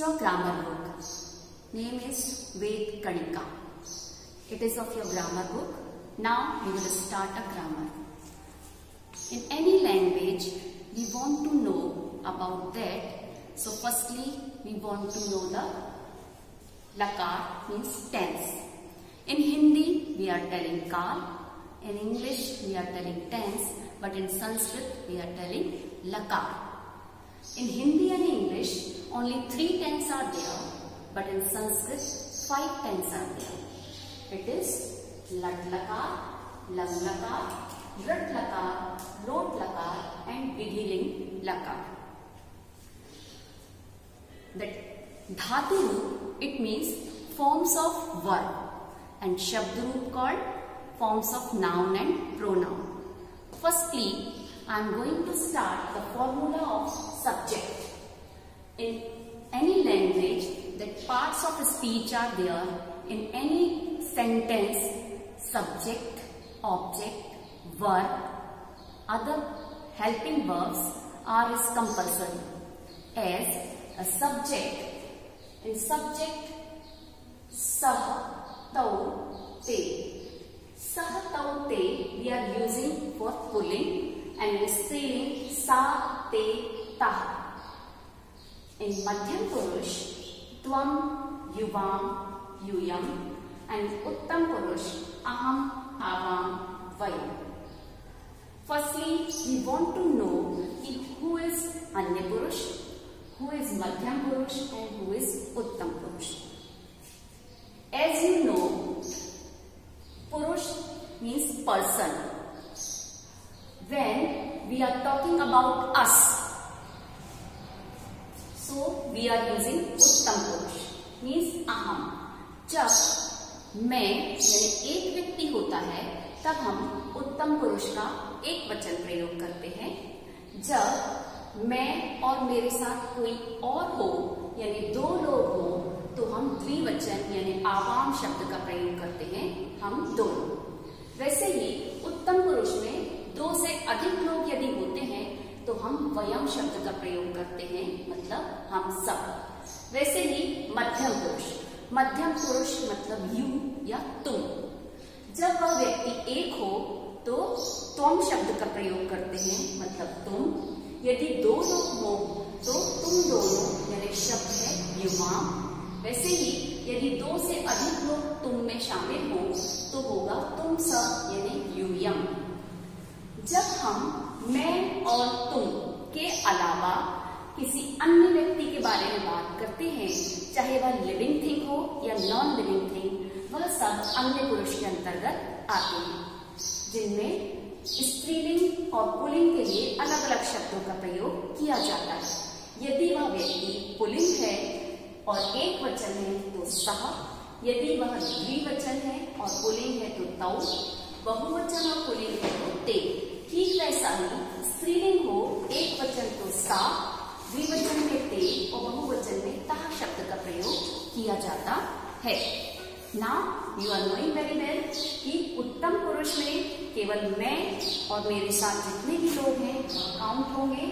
your grammar book. Name is Ved Kanika. It is of your grammar book. Now we will start a grammar. In any language, we want to know about that. So firstly, we want to know the lakar, means tense. In Hindi, we are telling kal. In English, we are telling tense. But in Sanskrit, we are telling lakar. In Hindi and English, only 3 tenses are there. But in Sanskrit, 5 tenses are there. It is lat lakar, lam lakar, rat lakar, lot lakar and vidhiling lakar. The dhatu root, it means forms of verb, and shabd root called forms of noun and pronoun. Firstly, I am going to start the formula of subject. In any language, that parts of speech are there. In any sentence, subject, object, verb, other helping verbs are compulsory. As a subject, in subject, sah, tau, te. Sah, tau, te we are using for pulling and spelling sa, te, ta. In Madhyam Purush, tvam, yuvam, yuyam, and Uttam Purush, aham, avam, vayam. Firstly, we want to know who is Anya Purush, who is Madhyam Purush and who is Uttam Purush. As you know, Purush means person. When we are talking about us, so we are using Uttam Purush, means aham. जब मैं यानी एक व्यक्ति होता है तब हम उत्तम पुरुष का एक वचन प्रयोग करते हैं. जब मैं और मेरे साथ कोई और हो यानी 2 लोग हो तो हम द्विवचन यानी आवाम शब्द का प्रयोग करते हैं, हम दोनों. वैसे ही उत्तम पुरुष में 2 से अधिक लोग यदि होते हैं तो हम वयम शब्द का प्रयोग करते हैं, मतलब हम सब. वैसे ही मध्यम पुरुष, मध्यम पुरुष मतलब यू या तुम. जब वह व्यक्ति एक हो तो त्वम शब्द का प्रयोग करते हैं, मतलब तुम. यदि 2 लोग हो तो तुम दोनों यानी शब्द है युवाम. वैसे ही यदि 2 से अधिक लोग तुम में शामिल हो तो होगा तुम सब यानी यूयम. जब हम मैं और तुम के अलावा किसी अन्य व्यक्ति के बारे में बात करते हैं, चाहे वह लिविंग थिंग हो या नॉन लिविंग थिंग, वह सब अन्य पुरुष के अंतर्गत आते हैं, जिनमें स्त्रीलिंग और पुल्लिंग के लिए अलग अलग शब्दों का प्रयोग किया जाता है. यदि वह व्यक्ति पुल्लिंग है और एक वचन है तो सह, यदि वह द्विवचन है और पुल्लिंग है तो तौ, बहुवचन और पुल्लिंग है तो ते. ठीक वैसा ही स्त्रीलिंग हो, एक वचन तो सा, द्विवचन में ते और बहुवचन में ता शब्द का प्रयोग किया जाता है. Now you are knowing very well कि उत्तम पुरुष में केवल मैं और मेरे साथ जितने भी लोग हैं वो काउंट होंगे.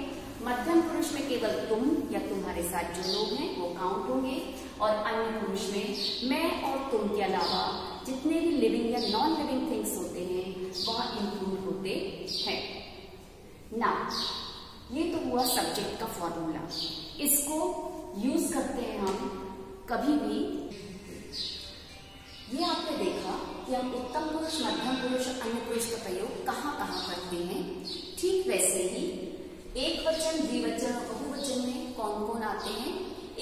मध्यम पुरुष में केवल तुम या तुम्हारे साथ जो लोग हैं वो काउंट होंगे. और अन्य पुरुष में मैं और तुम के अलावा जितने भी लिविंग या नॉन लिविंग थिंग्स होते हैं वह इंक्लूड होते हैं. नाउ ये तो हुआ सब्जेक्ट का फॉर्मूला. इसको यूज करते हैं हम कभी भी. ये आपने देखा कि हम उत्तम पुरुष, मध्यम पुरुष और अन्य पुरुष का प्रयोग कहाँ कहाँ करते हैं. ठीक वैसे ही एक वचन, द्विवचन और बहुवचन में कौन कौन आते हैं.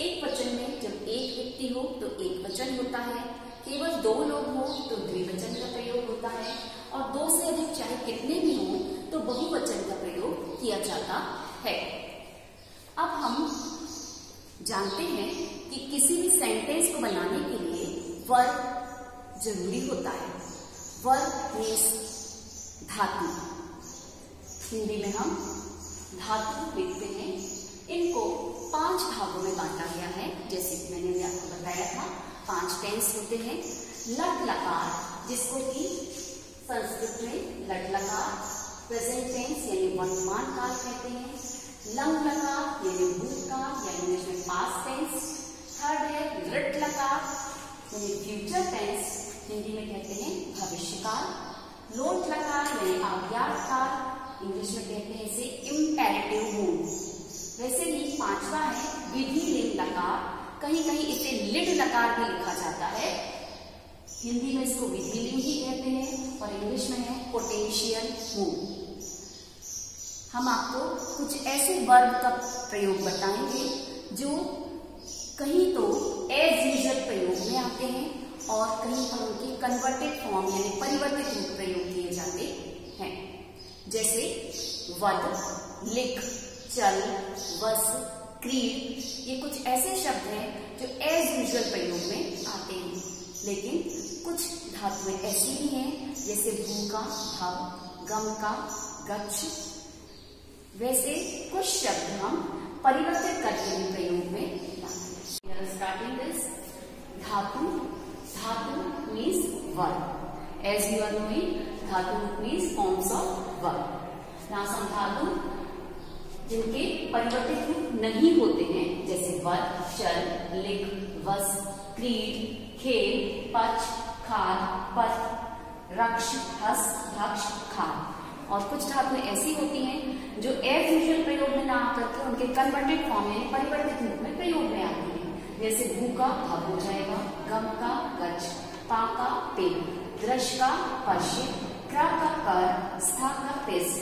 एक वचन में जब एक व्यक्ति हो तो एक वचन होता है, केवल 2 लोग हो तो द्विवचन का प्रयोग होता है, और 2 से अधिक चाहे कितने भी हो तो बहुवचन का प्रयोग किया जाता है. अब हम जानते हैं कि किसी भी सेंटेंस को बनाने के लिए वर्ब जरूरी होता है. वर्ब मीन्स धातु. हिंदी में हम धातु लिखते हैं. इनको 5 भागों में बांटा गया है, जैसे कि मैंने आपको बताया था. 5 टेंस होते हैं. लट लकार, जिसको कि संस्कृत में लट लकार, प्रेजेंट टेंस यानी वर्तमान काल कहते हैं. लंग लकार यानी भूतकाल या इंग्लिश में past tense. Future tense Hindi में कहते हैं भविष्यकाल। लोट लकार यानी आज्ञात काल, इंग्लिश में कहते हैं इसे इम्पेरेटिव मूड। वैसे ही पांचवा है विधि लिंग लकार, कहीं कहीं इसे लिड लकार भी लिखा जाता है। हिंदी में इसको विधि लिंग ही कहते हैं और इंग्लिश में है पोटेंशियल मूड। हम आपको कुछ ऐसे वर्ब का प्रयोग बताएंगे जो कहीं तो एज यूजुअल प्रयोग में आते हैं और कहीं पर उनके कन्वर्टेड फॉर्म यानी परिवर्तित रूप प्रयोग किए जाते हैं। जैसे वध, लिख, चल, वस, क्रीड, ये कुछ ऐसे शब्द हैं जो एज यूजुअल प्रयोग में आते हैं, लेकिन कुछ धातुएं ऐसी भी हैं जैसे भू का भव, गम का गच्छ। वैसे कुछ शब्द हम परिवर्तित करके भी प्रयोग में लाते हैं। स्टार्टिंग दिस धातु, धातु means verb. As you are knowing, धातु means forms of verb. Now some धातु जिनके परिवर्तित रूप नहीं होते हैं जैसे वध, चल, लिख, वस, क्रीड, खेल, पच, खाद, पथ, रक्ष, हस, भक्ष, खाद। और कुछ धातुएं ऐसी होती हैं जो एज यूजुअल प्रयोग में ना आकर के उनके कन्वर्टेड फॉर्म यानी परिवर्तित रूप में प्रयोग में आती है। जैसे भू का भव हो जाएगा, गम का गच्छ, पा का पे, दृश का पश्य, क्र का कर, स्था का तिस,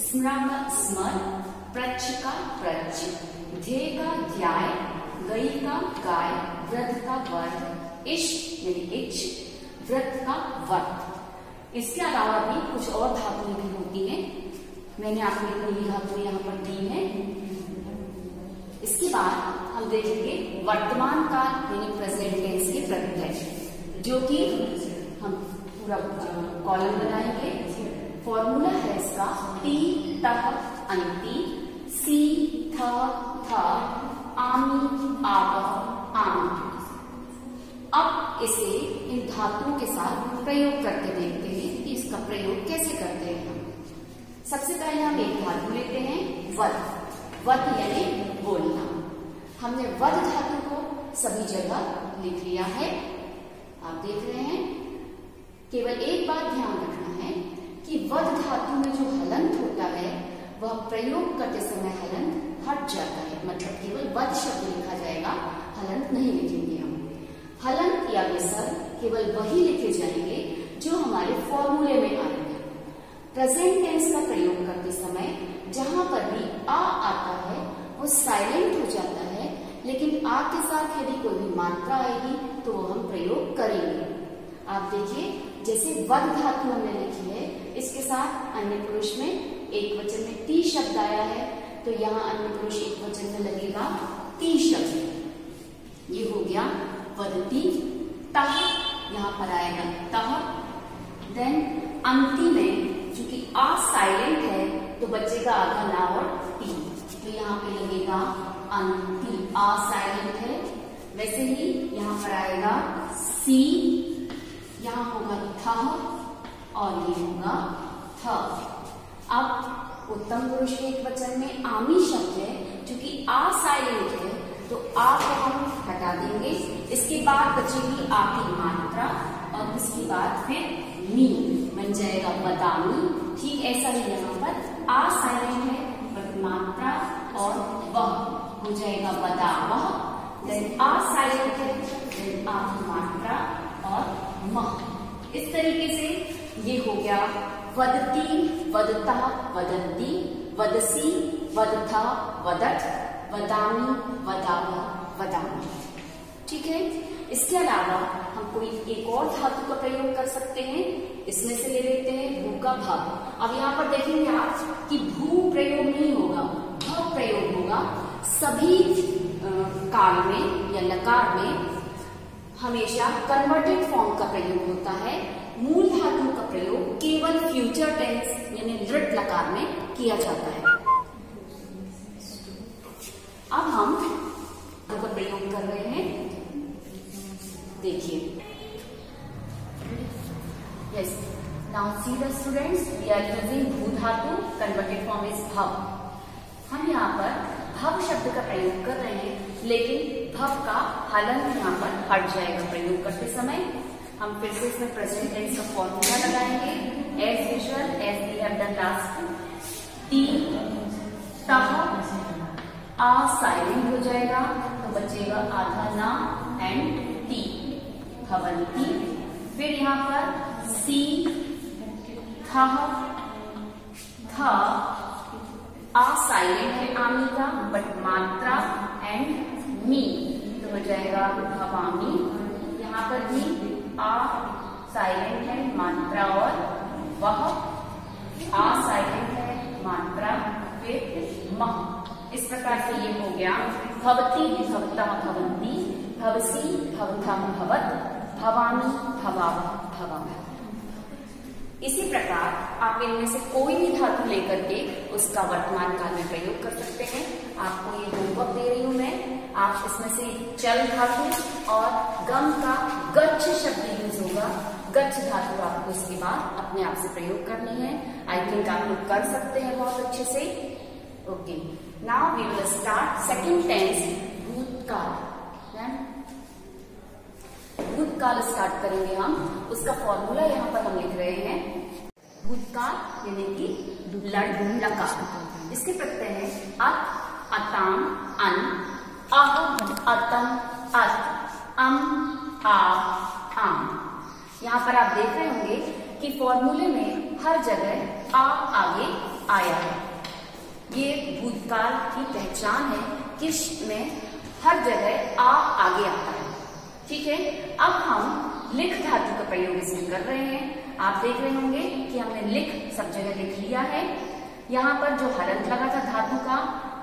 स्मरण का स्मर, प्रच्छ का प्रच्छ, ध्येय का ध्याय, गई का गाय, वृद्ध का वर्ध, इश यानी इच्छ, वृत्त का वर्त। इसके अलावा भी कुछ और धातुएं भी होती हैं। मैंने आपको इतनी धातुएं यहाँ पर दी हैं। इसके बाद हम देखेंगे वर्तमान काल यानी प्रेजेंट टेंस के प्रत्यय, जो कि हम पूरा कॉलम बनाएंगे। फॉर्मूला है इसका टी तह अंति, सी थ थ आमी आप आम। अब इसे इन धातुओं के साथ प्रयोग करके देखते हैं कि इसका प्रयोग कैसे करते हैं हम। सबसे पहले हम एक धातु लेते हैं वध। वध यानी बोलना। हमने वध धातु को सभी जगह लिख लिया है, आप देख रहे हैं। केवल एक बात ध्यान रखना है कि वध धातु में जो हलंत होता है वह प्रयोग करते समय हलंत हट जाता है, मतलब केवल वध शब्द लिखा जाएगा, हलंत नहीं लिखेंगे हम। हलंत या विसर्ग केवल वही लिखे जाएंगे जो हमारे फॉर्मूले में आएंगे। प्रेजेंट टेंस का प्रयोग करते समय जहां पर भी आ आता है वो साइलेंट हो जाता है, लेकिन आ के साथ यदि कोई भी मात्रा आएगी तो वो हम प्रयोग करेंगे। आप देखिए, जैसे वध धातु हमने लिखी है, इसके साथ अन्य पुरुष में एक वचन में ती शब्द आया है, तो यहाँ अन्य पुरुष एक वचन में लगेगा ती शब्द। ये हो गया वदती। तह यहाँ पर आएगा तह। देन अंति में चूंकि आ साइलेंट है तो बचेगा आधा ना और टी, तो यहाँ पे लगेगा अंति। आ साइलेंट है। वैसे ही यहाँ पर आएगा सी, यहाँ होगा थ और ये होगा थ। अब उत्तम पुरुष के एक वचन में आमी शब्द है, चूंकि आ साइलेंट है तो आ को हम हटा देंगे। इसके बाद बचेगी आ की मात्रा और उसके बाद फिर मी बन जाएगा बदामी। ठीक ऐसा ही यहाँ पर आ साइलेंट है बट मात्रा और वह हो जाएगा बदावह। देन आ साइलेंट है, देन आ की मात्रा और मह। इस तरीके से ये हो गया वदती, वदता, वदंती, वदसी, वदथा, वदत, वदामी, वदावा, वदामी। ठीक है। इसके अलावा हम कोई एक और धातु का प्रयोग कर सकते हैं। इसमें से ले लेते हैं भू का भव। अब यहाँ पर देखेंगे आप कि भू प्रयोग नहीं होगा, भव प्रयोग होगा। सभी काल में या लकार में हमेशा कन्वर्टेड फॉर्म का प्रयोग होता है। मूल धातु का प्रयोग केवल फ्यूचर टेंस यानी दृढ़ लकार में किया जाता है। अब हम का प्रयोग कर रहे हैं, देखिए। Yes, now see the students, we are using भू धातु, कन्वर्टेड फॉर्म इज भव। हम यहाँ पर भव शब्द का प्रयोग कर रहे हैं, लेकिन भव भव का हलंत यहाँ पर हट जाएगा प्रयोग करते समय। हम फिर से इसमें प्रेजेंट टेंस का फॉर्मूला लगाएंगे as usual as we have done last. T तह आ साइलेंट हो जाएगा तो बचेगा आधा ना एंड टी भवंती। फिर यहाँ पर सी थह थ आ साइलेंट है आमी का बट मात्रा एंड मी तो हो जाएगा भवामी। यहाँ पर भी आ साइलेंट है मात्रा और वह आ साइलेंट है मात्रा फिर मह। इस प्रकार से ये हो गया भवती भवता भवंती भवसी भवता भवत भवामी भवाव भवम। इसी प्रकार आप इनमें से कोई भी धातु लेकर के उसका वर्तमान काल में प्रयोग कर सकते हैं। आपको ये होमवर्क दे रही हूं मैं। आप इसमें से चल धातु और गम का गच्छ शब्द यूज होगा। गच्छ धातु आपको इसके बाद अपने आप से प्रयोग करनी है। आई थिंक आप लोग कर सकते हैं बहुत अच्छे से। Okay, now we will start second tense भूतकाल। भूतकाल स्टार्ट करेंगे हम। उसका फॉर्मूला यहाँ पर हम लिख रहे हैं। भूतकाल यानी कि लकार। इसके प्रत्यय हैं अत अताम अन अह अतम अत अम आ आम। यहाँ पर आप देख रहे होंगे कि फॉर्मूले में हर जगह आ आगे आया है। ये भूतकाल की पहचान है कि इसमें हर जगह आ आगे आता है। ठीक है, अब हम लिख धातु का प्रयोग इसमें कर रहे हैं। आप देख रहे होंगे कि हमने लिख सब जगह लिख लिया है। यहाँ पर जो हलंत लगा था धातु का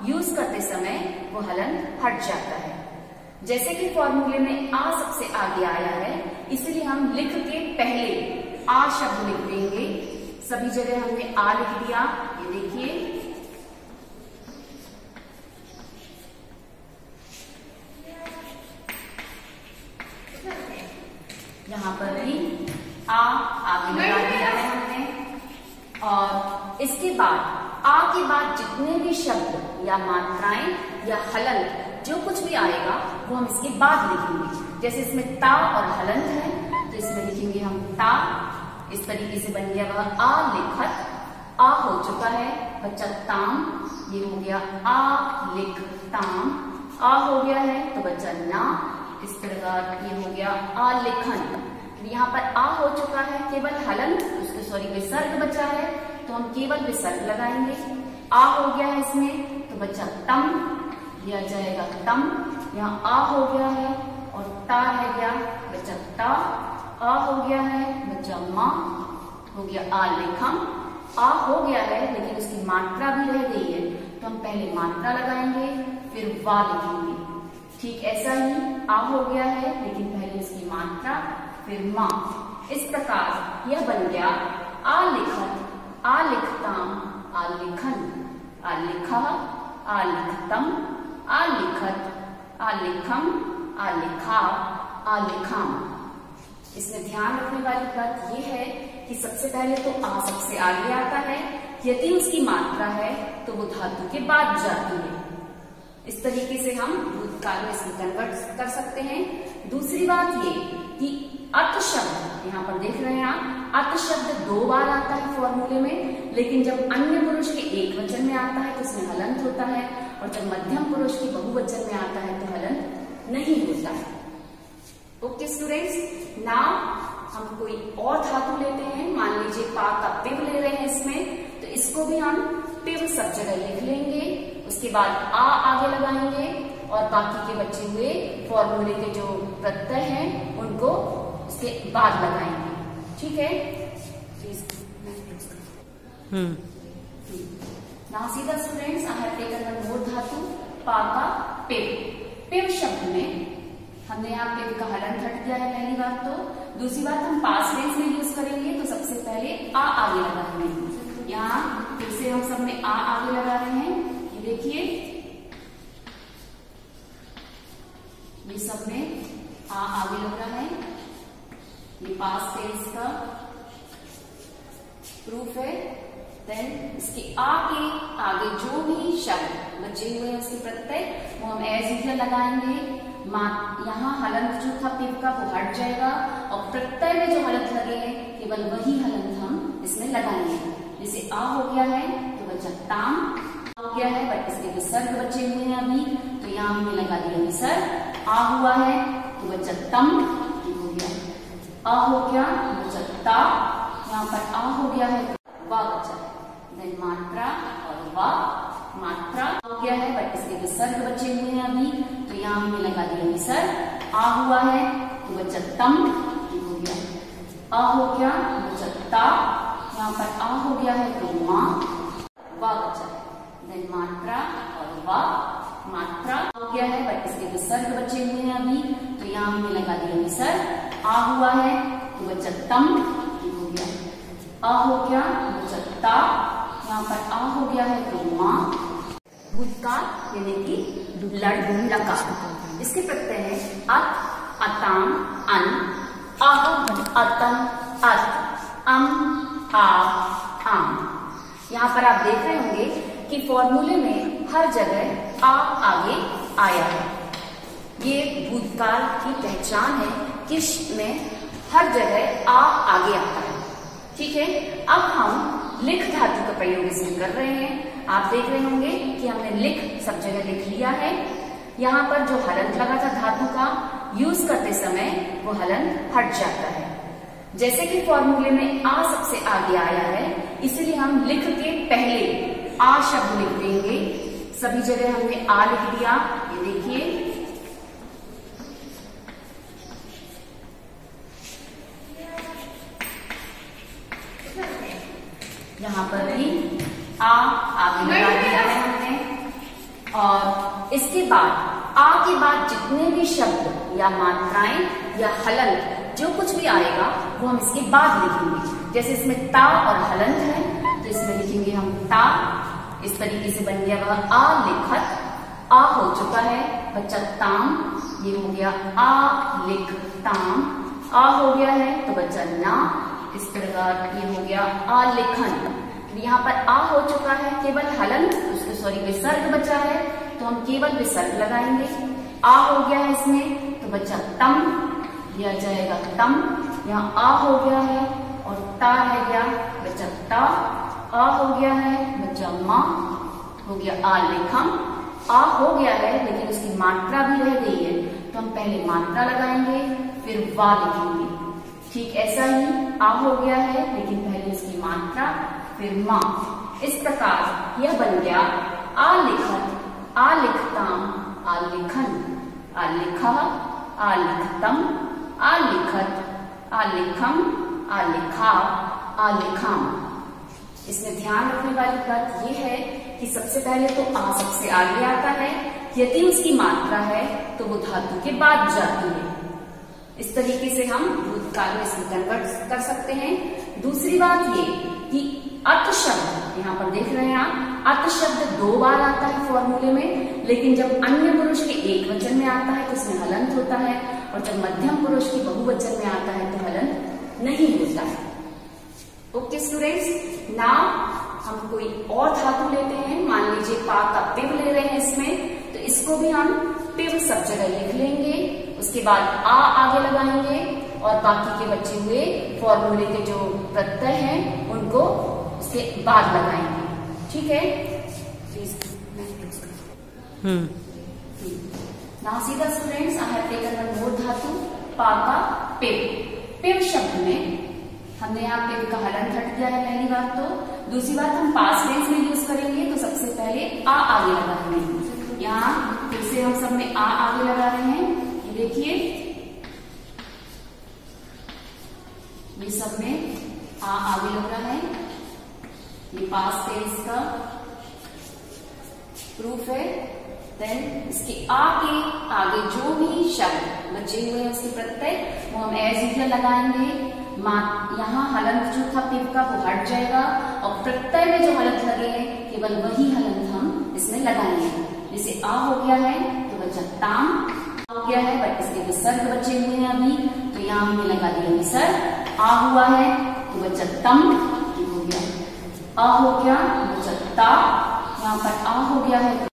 यूज करते समय वो हलंत हट जाता है। जैसे कि फॉर्मूले में आ सबसे आगे आया है इसलिए हम लिख के पहले आ शब्द लिख देंगे। सभी जगह हमने आ लिख दिया। ये देखिए यहाँ पर भी आ आगे लगा दिया है हमने। और इसके बाद आ के बाद जितने भी शब्द या मात्राएं या हलंत जो कुछ भी आएगा वो हम इसके बाद लिखेंगे। जैसे इसमें ता और हलंत है तो इसमें लिखेंगे हम ता। इस तरीके से बन गया वह आ लिखत। आ हो चुका है बच्चा ताम, ये हो गया आ लिख ताम। आ हो गया है तो बच्चा ना। इस प्रकार ये हो गया आ लिखन। यहाँ पर आ हो चुका है केवल हलंत उसके सॉरी विसर्ग बचा है तो हम केवल विसर्ग लगाएंगे। आ हो गया है इसमें तो बच्चा तम लिया जाएगा तम। यहाँ आ हो गया है और ता रह गया बच्चा ता। आ हो गया है बच्चा माँ हो गया आ लिखम। आ हो गया है लेकिन उसकी मात्रा भी रह गई है तो हम पहले मात्रा लगाएंगे फिर वा लिखेंगे। ठीक ऐसा ही आ हो गया है लेकिन पहले इसकी मात्रा फिर माँ। इस प्रकार यह बन गया आ लिखत आ लिखताम आ लिखन आ लिखा आ लिखतम आ लिखत आ लिखम आ लिखा आ लिखाम। इसमें ध्यान रखने वाली बात यह है कि सबसे पहले तो आ सबसे आगे आता है। यदि उसकी मात्रा है तो वो धातु के बाद जाती है। इस तरीके से हम भूतकाल में इसको कन्वर्ट कर सकते हैं। दूसरी बात ये कि अत शब्द यहाँ पर देख रहे हैं आप अत शब्द 2 बार आता है फॉर्मूले में। लेकिन जब अन्य पुरुष के एक वचन में आता है तो इसमें हलंत होता है और जब मध्यम पुरुष के बहुवचन में आता है तो हलंत नहीं होता है। ओके स्टूडेंट्स, नाउ हम कोई और धातु लेते हैं। मान लीजिए पा का पिव ले रहे हैं इसमें तो इसको भी हम पिव सब जगह लिख लेंगे। उसके बाद आ आगे लगाएंगे और बाकी के बचे हुए फॉर्मूले के जो प्रत्यय हैं उनको उसके बाद लगाएंगे। ठीक है, नाउ सीधा students I have taken one more धातु पा का पिव। पिव शब्द में हमने यहाँ पिव का हलंत हट गया है पहली बात तो। दूसरी बात हम पास्ट टेंस में यूज करेंगे तो सबसे पहले आ आगे लगाएंगे। यहाँ फिर से हम सब में आ आगे लगा रहे हैं। ये देखिए ये सब में आ आगे लग रहा है। ये पास्ट टेंस का प्रूफ है। देन इसके आ के आगे जो भी शब्द बचे हुए हैं उसके प्रत्यय वो हम एज यूजुअल लगाएंगे। यहाँ हलंत जो था पिव का वो हट जाएगा और प्रत्यय में जो हलंत लगे हैं केवल वही हलंत हम इसमें लगाएंगे। जैसे आ हो गया है तो बचा ताम हो गया है, बट इसके विसर्ग बचे हुए हैं अभी, तो यहाँ हमने लगा दिया विसर्ग। आ हुआ है तो बचा तम हो गया, आ हो गया बचा ता, यहाँ पर आ हो गया है वा बचा, देन मात्रा और वा, मात्रा हो गया है बट इसके विसर्ग बचे हुए हैं अभी, तो यहाँ हमने लगा दिया विसर्ग। आ हुआ है तो बचा तम हो गया, आ हो गया बचा ता, यहाँ पर आ हो गया है तो माँ, वा बचा, देन मात्रा और वा, मात्रा हो गया है बट इसके विसर्ग बचे हुए हैं अभी, तो यहाँ हमने लगा दिया विसर्ग। आ हुआ है तो बचा तम हो गया, आ हो गया बचा ता, यहाँ पर आ हो गया है तो माँ, भूतकाल यानी कि लकार। इसके प्रत्यय है अत, अताम, अन, अह, अतम, अत, अम, आ, आम। यहाँ पर आप देख रहे होंगे कि फॉर्मूले में हर जगह आ आगे आया है। ये भूतकाल की पहचान है कि इसमें हर जगह आ आगे आता है। ठीक है, अब हम लिख धातु का प्रयोग इसमें कर रहे हैं। आप देख रहे होंगे कि हमने लिख सब जगह लिख लिया है। यहाँ पर जो हलंत लगा था धातु का, यूज करते समय वो हलंत हट जाता है। जैसे कि फॉर्मूले में आ सबसे आगे आया है, इसलिए हम लिख के पहले आ शब्द लिख देंगे। सभी जगह हमने आ लिख दिया, ये देखिए। यहाँ पर भी आ आगे लगा दिया है हमने, और इसके बाद आ के बाद जितने भी शब्द या मात्राएं या हलंत जो कुछ भी आएगा वो हम इसके बाद लिखेंगे। जैसे इसमें ता और हलंत है तो इसमें लिखेंगे हम ता। इस तरीके से बन गया वह आ लिखत, आ हो चुका है बच्चा ताम, ये हो गया आ लिख ताम, आ हो गया है तो बच्चा ना, इस प्रकार ये हो गया आ लिखन। यहाँ पर आ हो चुका है, केवल हलंत उसको विसर्ग बचा है तो हम केवल विसर्ग लगाएंगे। आ हो गया है इसमें तो बच्चा तम, दिया जाएगा तम। यहाँ आ हो गया है और ता रह गया बच्चा ता, आ हो गया है बच्चा माँ, हो गया आ लेखम। आ हो गया है लेकिन उसकी मात्रा भी रह गई है तो हम पहले मात्रा लगाएंगे फिर वा लिखेंगे। ठीक ऐसा ही आ हो गया है लेकिन पहले उसकी मात्रा फिर माँ। इस प्रकार यह बन गया आ लिखत, आ लिखताम, आ लिखन, आ लिखा, आ लिखतम, आ लिखत, आ लिखम, आ लिखा, आ लिखाम। इसमें ध्यान रखने वाली बात यह है कि सबसे पहले तो आ सबसे आगे आता है, यदि उसकी मात्रा है तो वो धातु के बाद जाती है। इस तरीके से हम भूतकाल में इसको कन्वर्ट कर सकते हैं। दूसरी बात ये कि अत शब्द, यहाँ पर देख रहे हैं आप, अत शब्द 2 बार आता है फॉर्मूले में, लेकिन जब अन्य पुरुष के एक वचन में आता है तो इसमें हलंत होता है, और जब मध्यम पुरुष के बहुवचन में आता है तो हलंत नहीं होता है। ओके स्टूडेंट्स, नाउ हम कोई और धातु लेते हैं। मान लीजिए पा का पिव ले रहे हैं इसमें, तो इसको भी हम पिव सब जगह लिख लेंगे। उसके बाद आ आगे लगाएंगे और बाकी के बचे हुए फॉर्मूले के जो प्रत्यय हैं उनको उसके बाद लगाएंगे। ठीक है, please. Now see the students, I have taken one more धातु, पा का पिव। पिव शब्द में हमने यहाँ पिव का हलंत हट गया है पहली बात तो। दूसरी बात, हम पास्ट टेंस में यूज करेंगे तो सबसे पहले आ आगे लगाएंगे। यहाँ फिर से हम सब में आ आगे लगा रहे हैं, ये देखिए, ये सब में आ आगे लग रहा है। ये पास्ट टेंस का प्रूफ है। देन इसके आगे जो भी शब्द बचे हुए हैं उसके प्रत्यय वो हम एज यूजुअल लगाएंगे। यहाँ हलंत जो था पिव का वो हट जाएगा और प्रत्यय में जो हलंत लगे हैं केवल वही हलंत हम इसमें लगाएंगे। जैसे आ हो गया है तो बचा ताम, हो गया है बट इसके विसर्ग बचे हुए हैं अभी, तो यहाँ हमने लगा दिया विसर्ग। आ हुआ है तो बचा तम, हो गया। आ हो गया बचा ता, यहाँ पर आ हो गया है